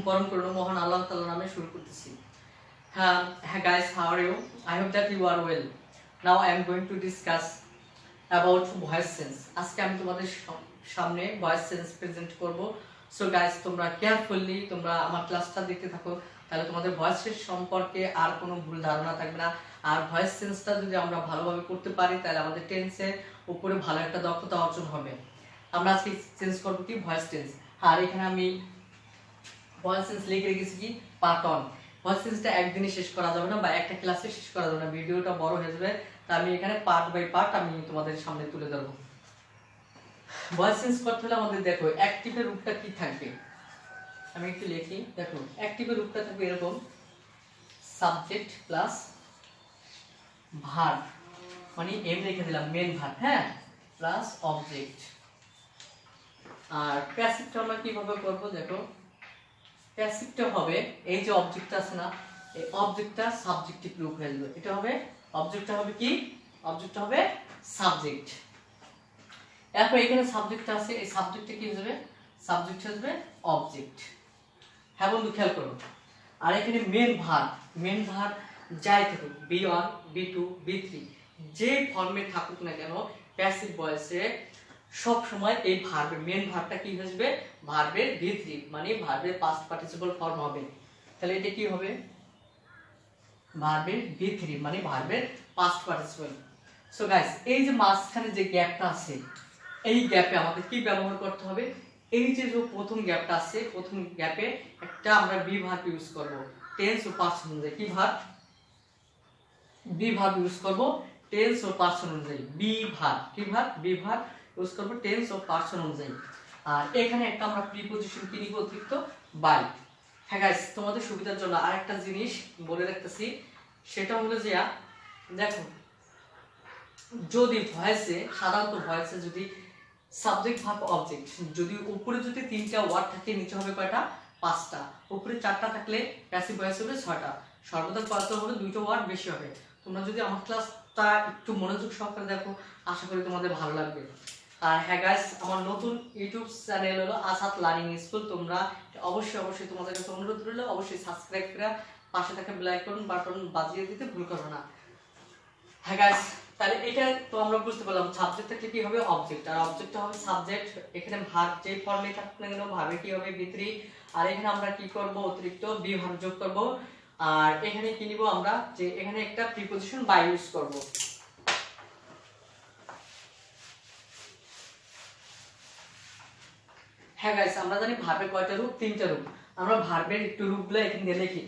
পরম করুণ মহান আল্লাহ তাআলার নামে শুরু করতেছি। হ্যাঁ guys, how are you? I hope that you are well. Now I am going to discuss about voice sense. আজকে আমি তোমাদের সামনে ভয়েস সেন্স প্রেজেন্ট করব। সো গাইস, তোমরা কেয়ারফুলি তোমরা আমার ক্লাসটা দেখতে থাকো, তাহলে তোমাদের ভয়েস সেন্স সম্পর্কে আর কোনো ভুল ধারণা থাকবে না। আর ভয়েস সেন্সটা যদি আমরা ভালোভাবে করতে পারি তাহলে আমাদের টেন্সের উপরে ভালো একটা দক্ষতা অর্জন হবে। আমরা আজকে চেঞ্জ করব কি ভয়েস টেন্স। আর এখানে আমি ভয়েস সেন্স লিখে রেখেছি কি পার্ট 1। ভয়েস সেন্সটা একদিনে শেষ করা যাবে না বা একটা ক্লাসে শেষ করা যাবে না, ভিডিওটা বড় হয়ে যাবে। তা আমি এখানে পার্ট বাই পার্ট আমি তোমাদের সামনে তুলে ধরব। ভয়েস চেঞ্জ করতে হলে আমাদের দেখো অ্যাক্টিভের রূপটা কি থাকবে, আমি একটু লিখি। দেখো অ্যাক্টিভের রূপটা থাকবে এরকম, সাবজেক্ট প্লাস ভার্ব, মানে এম লিখে দিলাম মেন ভার্ব, হ্যাঁ, প্লাস অবজেক্ট। আর প্যাসিভটা আমরা কিভাবে করব, দেখো প্যাসিভটা হবে এই যে অবজেক্টটা আছে না, এই অবজেক্টটা সাবজেক্টিভ রূপ হয়ে যাবে। এটা হবে অবজেক্টটা হবে কি, অবজেক্টটা হবে সাবজেক্ট। এরপর এখানে সাবজেক্টটা আছে, এই সাবজেক্টটা কি হবে, সাবজেক্ট হবে অবজেক্ট। হ্যাঁ বন্ধু খেয়াল করো। আর এখানে মেন ভার্ব যাই থাকুক, B1 B2 B3 যে ফর্মে থাকুক না কেন, প্যাসিভ ভয়েসে সব সময় এই ভার্বের মেন ভার্বটা কি আসবে, ভার্বের V3 মানে ভার্বের পাস্ট পার্টিসিপল ফর্ম হবে। তাহলে এটা কি হবে, ভার্বের V3 মানে ভার্বের পাস্ট পার্টিসিপল। সো গাইস, এই যে মাঝখানে যে গ্যাপটা আছে, এই গ্যাপে আমাদের কি ব্যবহার করতে হবে, এই যে প্রথম গ্যাপটা আছে, প্রথম গ্যাপে একটা আমরা বি ভার্ব ইউজ করব টেন্স ও পার্সন অনুযায়ী। কি ভার্ব, বি ভার্ব ইউজ করব টেন্স ও পার্সন অনুযায়ী। বি ভার্ব, কি ভার্ব, বি ভার্ব ইউজ করব টেন্স ও পার্সন অনুযায়ী। আর এখানে একটা আমরা প্রিপজিশন কি নিব, অতিরিক্ত বাই। হ্যাঁ গাইস, তোমাদের সুবিধার জন্য আরেকটা জিনিস বলে রাখতেছি, সেটা হলো যে দেখো যদি ভয়েসে, সাধারণত ভয়েসে যদি সাবজেক্ট ভার্ব অবজেক্ট যদি উপরে যদি 3টা ওয়ার্ড থাকে, নিচে হবে কয়টা, 5টা। উপরে 4টা থাকলে প্যাসিভ ভয়েস হবে 6টা। সর্বদা কয়টা হবে, 2টা ওয়ার্ড বেশি হবে। তোমরা যদি আমার ক্লাসটা একটু মনোযোগ সহকারে দেখো, আশা করি তোমাদের ভালো লাগবে। আর হ্যাঁ গাইস, আমার নতুন ইউটিউব চ্যানেল হলো আসাদ লার্নিং স্কুল। তোমরা অবশ্যই তোমাদের কাছে অনুরোধ রইল, অবশ্যই সাবস্ক্রাইব করে পাশে থাকা বেল আইকন বাটন বাজিয়ে দিতে ভুল করো না। হ্যাঁ গাইস, তাহলে এটা তো আমরা বুঝতে পারলাম সাবজেক্ট থাকলে কি হবে, অবজেক্ট। আর অবজেক্টটা হবে সাবজেক্ট। এখানে ভার্ব যে ফর্মে থাকুক না কেন, ভার্বে কি হবে V3। আর এখানে আমরা কি করব, অতিরিক্ত বি ভার্ব যোগ করব। আর এখানে কি নিব আমরা, যে এখানে একটা প্রিপজিশন বাই ইউজ করব। হ্যাঁ গাইস, আমরা জানি ভার্বের কয়টা রূপ, 3টা রূপ। আমরা ভার্বের একটু রূপগুলো এখানে দিয়ে লিখি।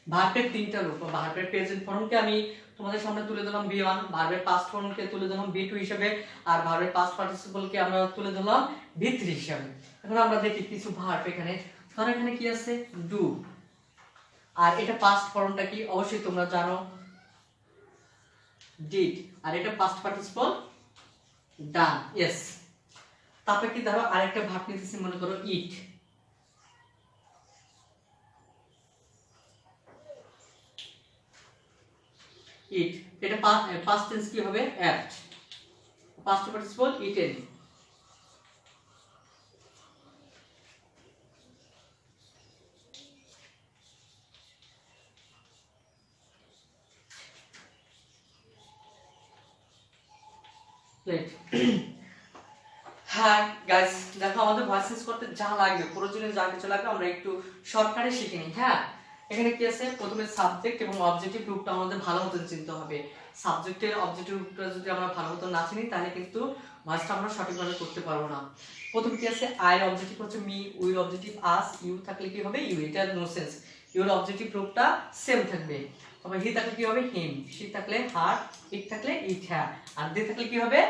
ভার্বের 3টা রূপ। ভার্বের প্রেজেন্ট ফর্মকে আমি তোমাদের সামনে তুলে দিলাম B1, ভার্বের পাস্ট ফর্মকে তুলে দিলাম B2 হিসেবে, আর ভার্বের পাস্ট পার্টিসিপলকে আমরা তুলে দিলাম B3 হিসেবে। এখন আমরা দেখি কিছু ভার্ব এখানে, ধরো এখানে কি আছে, ডু। আর এটা পাস্ট ফর্মটা কি, অবশ্যই তোমরা জানো, ডিড। আর এটা পাস্ট পার্টিসিপল ডান, ইয়েস। তারপরে কি ধরো আরেকটা ভার্ব নিতেছি, মনে করো ইট। ইট, এটা পাস্ট টেন্স কি হবে, অ্যাট। Past participle eaten. হ্যাঁ গাইস, দেখো আমাদের ভয়েস চেঞ্জ করতে যা লাগবে, প্রয়োজনীয় যা কিছু লাগবে আমরা একটু শর্টকাটে শিখে নিই। হ্যাঁ, এখানে কি আছে, প্রথমে সাবজেক্ট এবং অবজেক্টিভ রূপটা আমাদের ভালো মতো চিনতে হবে। সাবজেক্টের অবজেক্টিভ রূপটা যদি আমরা ভালো মতো না চিনি, তাহলে কিন্তু ভয়েসটা আমরা সঠিকভাবে করতে পারবো না। প্রথম কি আছে, আই অবজেক্টিভ হচ্ছে me, we objective us, you থাকলে কি হবে ইউ, এটা নো সেন্স। ইউর অবজেক্টিভ রূপটা সেম থাকবে। তবে হি থাকলে কি হবে হিম, শি থাকলে হার, ইট থাকলে ইট, হ্যাঁ, আর দে থাকলে কি হবে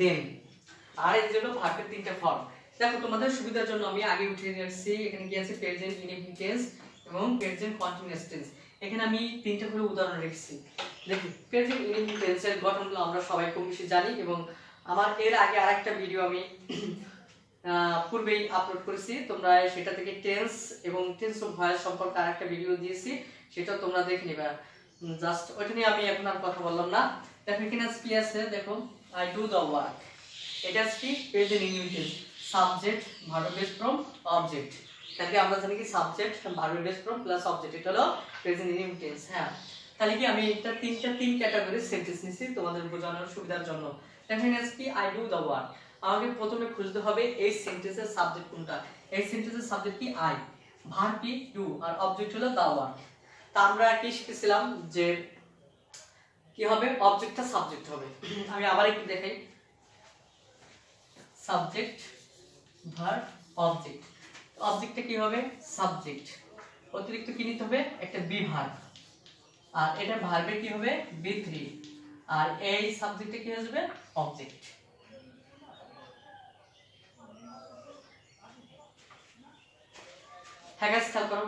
দেম। আর এই জন্য ভার্বের 3টা ফর্ম। দেখো তোমাদের সুবিধার জন্য আমি আগে উঠিয়ে নিয়ে আসছি। এখানে কি আছে, প্রেজেন্ট ইনডিফিনিট টেন্স এবং প্রেজেন্ট কন্টিনিউয়াস টেন্স। এখানে আমি 3টা করে উদাহরণ রেখেছি। দেখি প্রেজেন্ট ইনডিফিনিট টেন্সের গঠনগুলো আমরা সবাই কম বেশি জানি, এবং আমার এর আগে আরেকটা ভিডিও আমি পূর্বেই আপলোড করেছি, তোমরা সেটা থেকে টেন্স এবং টেন্স অফ ভয়েস সম্পর্কে আরেকটা ভিডিও দিয়েছি, সেটা তোমরা দেখে নিবা। জাস্ট ওইটা নিয়ে আমি এখন আর কথা বললাম না। দেখো এখানে কি আছে, দেখো আই ডু দ্য ওয়ার্ক, এটা কি present indefinite, subject verb base form object. তাহলে আমরা জানি কি subject verb base form plus object, এটা হলো প্রেজেন্ট ইনডিফিনিট। হ্যাঁ, তাহলে কি আমি এটা তিন ক্যাটাগরি সেন্টেন্স নিছি তোমাদের বোঝানোর সুবিধার জন্য। দেখো এখানে কি আই ডু দ্য ওয়ার্ক, আমাকে প্রথমে খুঁজতে হবে এই সেন্টেন্সের সাবজেক্ট কোনটা। এই সেন্টেন্সের সাবজেক্ট কি আই, ভার্ব কি ডু, আর অবজেক্ট হলো দ্য ওয়ার্ক। তা আমরা কি শিখেছিলাম যে কি হবে, অবজেক্টটা সাবজেক্ট হবে। আমি আবার একটু দেখাই, সাবজেক্ট ভার্ব অবজেক্ট, অবজেক্টটা কি হবে সাবজেক্ট, অতিরিক্ত কি নিতে হবে একটা বি ভার্ব, আর এটা ভার্বের কি হবে বি3, আর এই সাবজেক্টে কি আসবে অবজেক্ট। হ্যাঁ গাইস খেয়াল করো,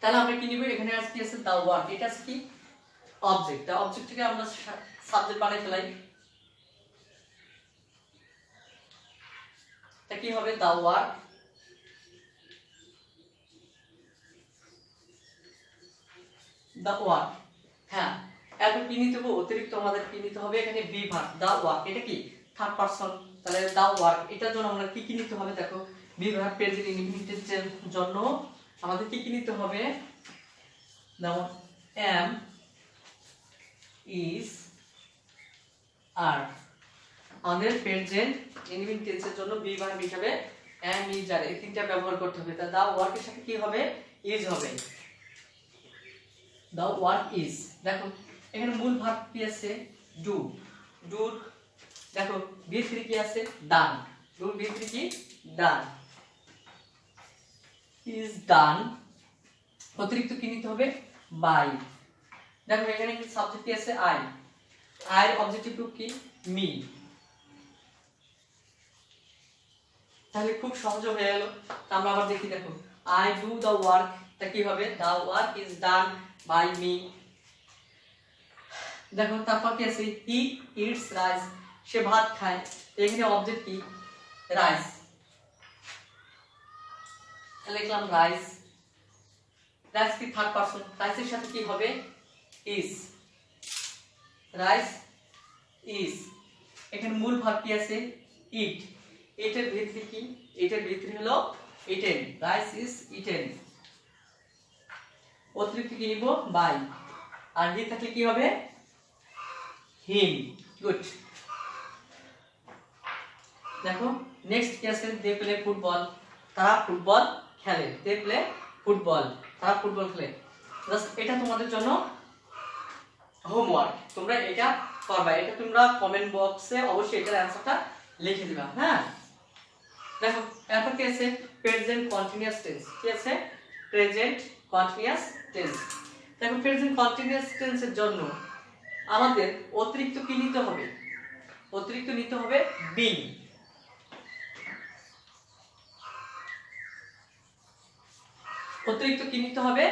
তাহলে আমরা কি নিব, এখানে আজকে আছে দা ওয়ার্ক, এটা আছে কি অবজেক্ট, দা অবজেক্টকে আমরা সাবজেক্ট বানাই ফেলাই, তা কি হবে দা ওয়ার্ক, দা ওয়ার্ক। হ্যাঁ, এরপর কি নিতে হবে, অতিরিক্ত আমাদের কি নিতে হবে এখানে বি ভার্ব দা ওয়ার্ক, এটা কি থার্ড পারসন, তাহলে দা ওয়ার্ক এটার জন্য আমরা কি নিতে হবে, দেখো বি ভার্ব প্রেজেন্ট ইনডিফিনিটের জন্য আমাদের কি নিতে হবে, নাও এম ইজ আর, আমাদের প্রেজেন্ট ইনডিফিনিটের জন্য বি ভার্ব হিসাবে এম ইজ আর এই তিনটা ব্যবহার করতে হবে। তা দা ওয়ার্কের সাথে কি হবে ইজ হবে, the work is, দেখো এখানে মূল ভার্ব কি আছে ডু, ডুর দেখো V3 কি আছে ডান, ডুর V3 কি ডান, is done, অতিরিক্ত কি নিতে হবে বাই। দেখো এখানে কি সাবজেক্ট কি আছে আই, আই এর অবজেক্টিভ টু কি মি, তাহলে খুব সহজ হয়ে গেল। আমরা আবার দেখি, দেখো আই ডু দ্য ওয়ার্ক, তা কি হবে the work is done by me. দেখো তারপর কি আছে হি ইটস রাইস, সে ভাত খায়, এখানে অবজেক্ট কি রাইস, লিখলাম রাইস, রাইস কি থার্ড পারসন, রাইসের সাথে কি হবে ইজ, রাইস ইজ। এখানে মূল ভার্ব কি আছে ইট, ইটের ভিতরে কি, ইটের ভিতরে হলো ইটেন, রাইস ইজ ইটেন, অতিরিক্ত কি নিব বাই, আর হি থাকলে কি হবে হিম। গুড, দেখো নেক্সট কি আছে দে প্লে ফুটবল, তারা ফুটবল খেলে, দে প্লে ফুটবল, তারা ফুটবল খেলে। জাস্ট এটা তোমাদের জন্য হোমওয়ার্ক, তোমরা এটা করবা, এটা তোমরা কমেন্ট বক্সে অবশ্যই এটার অ্যানসারটা লিখে দিবা। হ্যাঁ, দেখো এরপর কি আছে প্রেজেন্ট কন্টিনিউয়াস টেন্স, কি আছে প্রেজেন্ট কন্টিনিউয়াস টেন্স। দেখো প্রেজেন্ট কন্টিনিউয়াস টেন্সের জন্য আমাদের অতিরিক্ত কি নিতে হবে, অতিরিক্ত নিতে হবে বিং, অতিরিক্ত কি নিতে হবে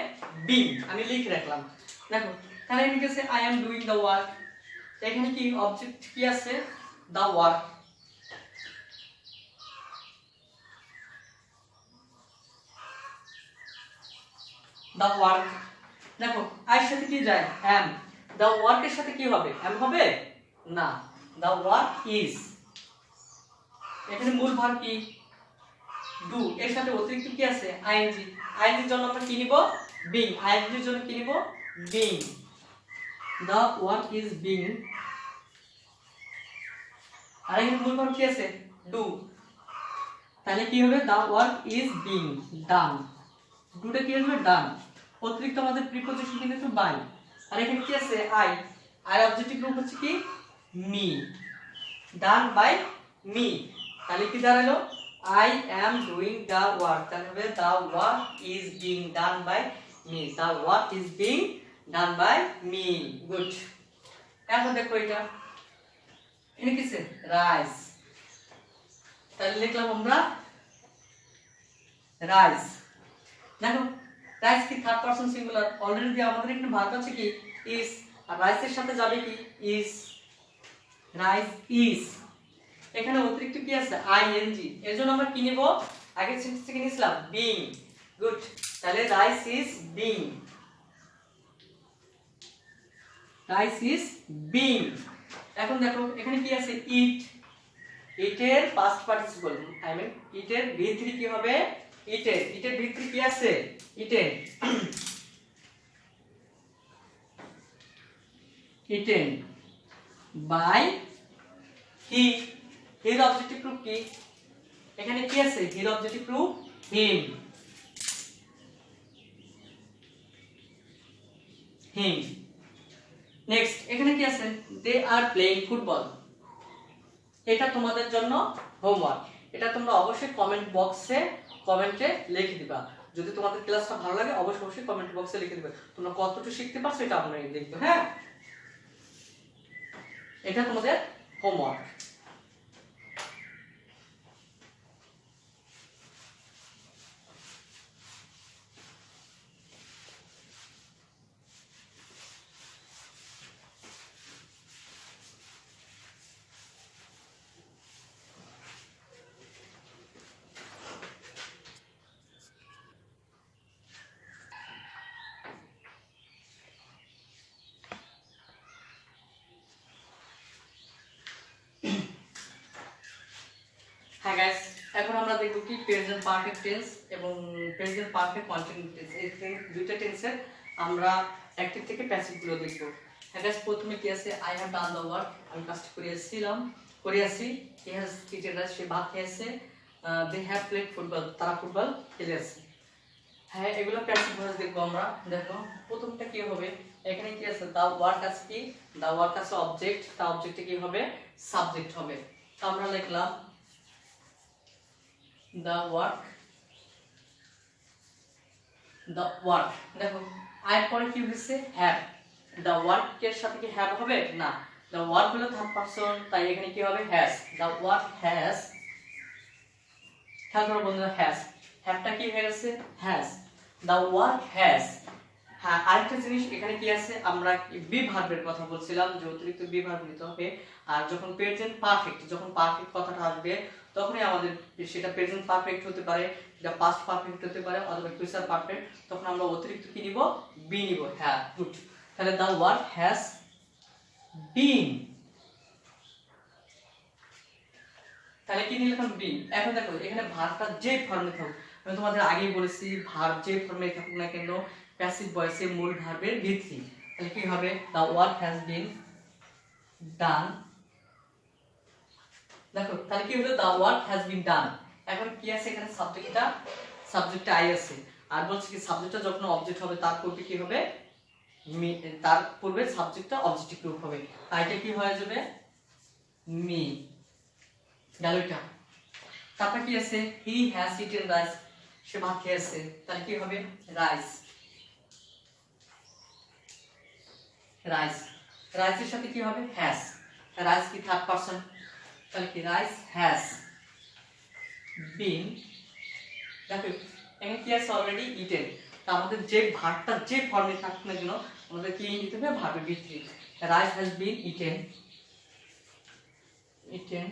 বিং, আমি লিখে রাখলাম। দেখো তাহলে এখানে কি আছে I am doing the work, এখানে কি অবজেক্ট কি আছে দ্য ওয়ার্ক, দ্য ওয়ার্ক। দেখো আই এর সাথে কি যায় এম, দ্য ওয়ার্কের সাথে কি হবে এম হবে না, দ্য ওয়ার্ক ইজ। এখানে মূল ভার্ব কি ডু, এর সাথে অতিরিক্ত কি আছে আইএনজি, আইএনজির জন্য আমরা কি নিব বিং, আইএনজির জন্য কি নিব being, the work is being. আর এখানে মূল ভার্ব কি আছে ডু, তাহলে কি হবে the work is being done, ডুটা কি হবে ডান, অতিরিক্ত আমাদের প্রিপজিশন কি নিতে বাই, আর এখানে কি আছে আই, আর অবজেক্টিভ গ্রুপ হচ্ছে কি মি, ডান বাই মি, তাহলে কি দাঁড়ালো I am doing the work, তাহলে হবে the work is being done by me, the work is being done by me. Good, এখন দেখো এটা এখানে কি আছে রাইস, তাহলে লিখলাম আমরা রাইস। দেখো রাইস কি থার্ড পারসন সিঙ্গুলার, অলরেডি আমাদের এখানে ভার্ব আছে কি ইজ, আর রাইসের সাথে যাবে কি ইজ, রাইস ইজ। এখানে অতিরিক্ত কি আছে আইএনজি, এর জন্য আমরা কি নিব, আগে সেন্টেন্স থেকে নিছিলাম বিং। গুড, তাহলে rice is being, rice is being. এখন দেখো এখানে কি আছে ইট, ইটের পাস্ট পার্টিসিপল, আই মিন ইটের V3 কি হবে ইটেন, ইটের V3 কি আছে ইটেন, ইটেন বাই হি, হির অবজেক্টিভ প্রুফ কি, এখানে কি আছে হির objective proof him, him. Next এখানে কি আছে দে আর প্লেইং ফুটবল, এটা তোমাদের জন্য হোমওয়ার্ক, এটা তোমরা অবশ্যই কমেন্ট বক্সে কমেন্টে লিখে দিবা। যদি তোমাদের ক্লাসটা ভালো লাগে অবশ্যই অবশ্যই কমেন্ট বক্সে লিখে দিবে তোমরা কতটুকু শিখতে পারছো, এটা আমরা দেখবো। হ্যাঁ, এটা তোমাদের হোমওয়ার্ক। হ্যাঁ গাইস, এখন আমরা দেখব কি প্রেজেন্ট পারফেক্ট টেন্স এবং প্রেজেন্ট পারফেক্ট কন্টিনিউয়াস টেন্স, এই দুইটা টেন্সের আমরা অ্যাক্টিভ থেকে প্যাসিভ গুলো দেখব। হ্যাঁ গাইস, প্রথমে কি আছে I have done the work, আমি কাজটা করিয়াছি, হি হ্যাজ ইটেন রাইস, সে ভাত খেয়েছে, দে হ্যাভ প্লেড ফুটবল, তারা ফুটবল খেলেছে। হ্যাঁ, এগুলো প্যাসিভ ভয়েস দেখব আমরা। দেখো প্রথমটা কি হবে, এখানে কি আছে দা ওয়ার্ক আছে কি, দা ওয়ার্ক আছে অবজেক্ট, তা অবজেক্টে কি হবে সাবজেক্ট হবে। তো আমরা লিখলাম the work, the work। দেখো আয়ের পরে কি হয়েছে have, the work এর সাথে কি have হবে না, the work হলো থার্ড পারসন, তাই এখানে কি হবে has, the work has। খেয়াল করো বন্ধুরা, has, have টা কি হয়ে গেছে has, the work has। হ্যাঁ, আরেকটা জিনিস এখানে কি আছে, আমরা বি ভার্বের কথা বলছিলাম যে অতিরিক্ত বি ভার্ব নিতে হবে, আর যখন প্রেজেন্ট পারফেক্ট, যখন পারফেক্ট কথাটা আসবে তখনই আমাদের সেটা প্রেজেন্ট পারফেক্ট হতে পারে, এটা পাস্ট পারফেক্ট হতে পারে, অথবা ফিউচার পারফেক্ট, তখন আমরা অতিরিক্ত কি নিব বি নিব। হ্যাঁ, গুড, তাহলে দ্য ওয়ার্ক হ্যাজ বিন, তাহলে কি নিলাম বি। এখন দেখো এখানে ভার্বটা যে ফর্মে থাকুক, আমি তোমাদের আগেই বলেছি ভার্ব যে ফর্মে থাকুক না কেন প্যাসিভ ভয়েসে মূল ভার্বের V3, তাহলে কি হবে দ্য ওয়ার্ক হ্যাজ বিন ডান। দেখো তাহলে কি হলো দ্য ওয়ার্ক হ্যাজ বিন ডান। এখন কি আছে এখানে সাবজেক্টটা আই আছে, আর বলছে কি সাবজেক্টটা যখন অবজেক্ট হবে তার পূর্বে কি হবে তার পূর্বে সাবজেক্টটা অবজেক্টিভ রূপ হবে, তাইটা কি হয়ে যাবে মি, গেল এটা। তারপর কি আছে হি হ্যাজ ইটেন রাইস, সে ভাত খেয়েছে, তাহলে কি হবে রাইস, রাইস, রাইসের সাথে কি হবে হ্যাজ, রাইস কি থার্ড পারসন, তাহলে কি রাইস হ্যাজ বিন। দেখো এখানে কি আছে অলরেডি ইটেন, তা আমাদের যে ভার্বটা যে ফর্মে থাকুক না কেন আমাদের কি নিতে হবে ভার্বের V3, rice has been eaten, eaten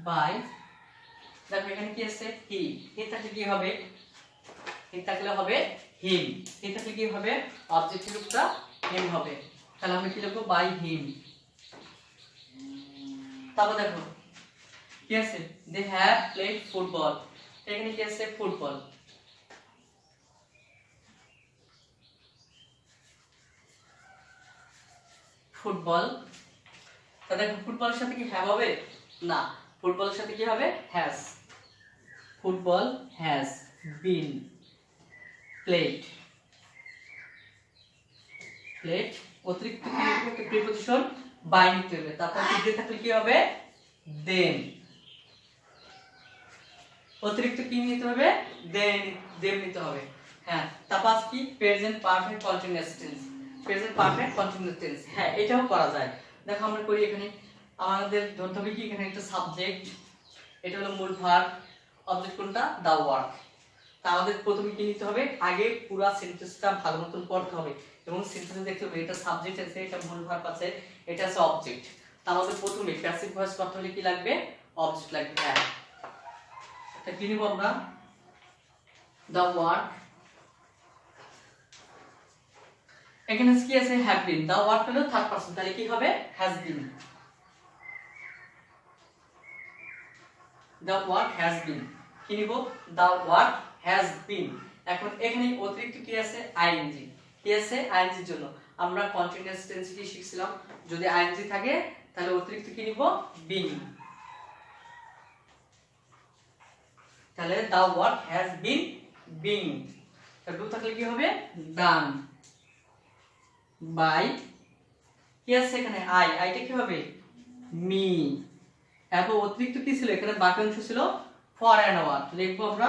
by. দেখো এখানে কি আছে হি, হি থাকলে কি হবে, হি থাকলে হবে হিম, হি থাকলে কি হবে অবজেক্টিভ রূপটা হিম হবে, তাহলে আমি কি লিখবো বাই হিম। তারপর দেখো কি আছে দে হ্যাভ প্লেড ফুটবল, এখানে কি আছে ফুটবল, ফুটবল, তা দেখো ফুটবলের সাথে কি হ্যাভ হবে না, ফুটবলের সাথে কি হবে has, football has been played, played অতিরিক্ত কি একটা প্রিপজিশন বাই নিতে হবে, তারপর কি দিয়ে থাকলে কি হবে দেন, অতিরিক্ত কি নিতে হবে দেন, দেন নিতে হবে। হ্যাঁ, তারপর কি present perfect continuous tense, present perfect continuous tense, হ্যাঁ এটাও করা যায়। দেখো আমরা করি এখানে আমাদের ধরতে হবে কি এখানে একটা সাবজেক্ট, এটা হলো মূল ভার্ব, অবজেক্ট কোনটা দা ওয়ার্ক। তা আমাদের প্রথমে কি নিতে হবে আগে পুরো সেন্টেন্সটা ভালো মতন পড়তে হবে এবং সেন্টেন্সে দেখতে হবে এটা সাবজেক্ট আছে, এটা মূল ভার্ব আছে, এটা আছে অবজেক্ট। আমাদের প্রথমে প্যাসিভ ভয়েস করতে হলে কি লাগবে, অবজেক্ট লাগবে। হ্যাভ। তা কি নিব আমরা, দ্য ওয়ার্ক, এখানে কি আছে, হ্যাভ বিন, দ্য ওয়ার্ক হলো থার্ড পারসন, তাহলে কি হবে, has been, the work has been, কি নিব, দ্য ওয়ার্ক হ্যাজ বিন। এখন এখানে অতিরিক্ত কি আছে, আইএনজি, কি আছে, আইএনজির জন্য আমরা কন্টিনিউয়াস টেন্স কি শিখছিলাম, যদি আইএনজি থাকে তাহলে অতিরিক্ত কি নিব, বিন, তাহলে দ্য ওয়ার্ক হ্যাজ বিন বিন, তাহলে ডু থাকলে কি হবে, ডান, বাই, কি আছে এখানে, আইটা কি হবে, মি, এরপর অতিরিক্ত কি ছিল, এখানে বাকি অংশ ছিল ফর অ্যান আওয়ার, লিখবো আমরা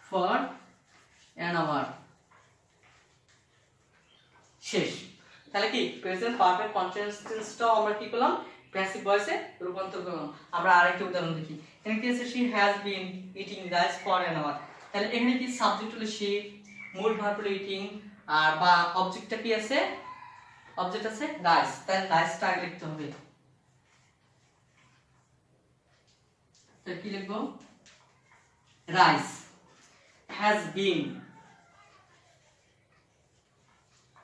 ফর অ্যান আওয়ার, শেষ। তাহলে কি প্রেজেন্ট পারফেক্ট কন্টিনিউয়াস টেন্সটাও আমরা কি করলাম, প্যাসিভ ভয়েসে রূপান্তর করলাম। আমরা আরেকটা উদাহরণ দেখি, এখানে কি আছে, she has been eating rice for an hour, তাহলে এখানে কি সাবজেক্ট হলো শি, মূল ভার্ব হলো ইটিং, আর বা অবজেক্টটা কি আছে, অবজেক্ট আছে রাইস, তাহলে রাইসটা আগে লিখতে হবে, তাহলে কি লিখবো, rice, has bin,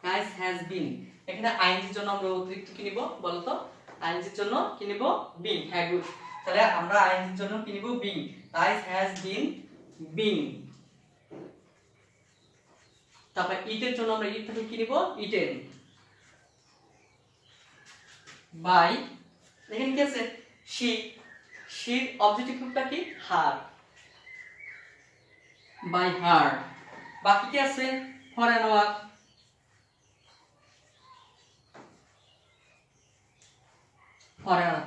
rice has বিন, এখানে আইএনজির জন্য আমরা অতিরিক্ত কি নিব বলতো, আইএনজির জন্য কি নিব, বিন, হ্যাঁ গুড, তাহলে আমরা আইএনজির জন্য কি নিব, বিন, রাইস হ্যাজ বিন বিন। তারপর ইটের জন্য আমরা ইট থেকে কি নিব, ইটেন, বাই, এখানে কি আছে, শি, শির অবজেক্টিভ গ্রুপটা কি, হার, বাই হার, বাকি কি আছে, for an hour, for an hour.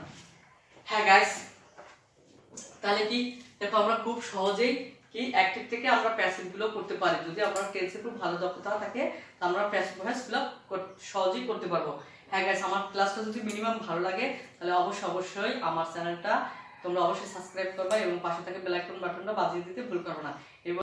হ্যাঁ গাইস, তাহলে কি দেখো আমরা খুব সহজেই কি অ্যাক্টিভ থেকে আমরা প্যাসিভ গুলো করতে পারি, যদি আমরা টেন্সে খুব ভালো দক্ষতা থাকে তো আমরা প্যাসিভ ভয়েস গুলো সহজেই করতে পারবো। হ্যাঁ গাইস, আমার ক্লাসটা যদি মিনিমাম ভালো লাগে তাহলে অবশ্যই আমার চ্যানেলটা তোমরা অবশ্যই সাবস্ক্রাইব করবা এবং পাশে থাকা বেল আইকন বাটনটা বাজিয়ে দিতে ভুল করবে না।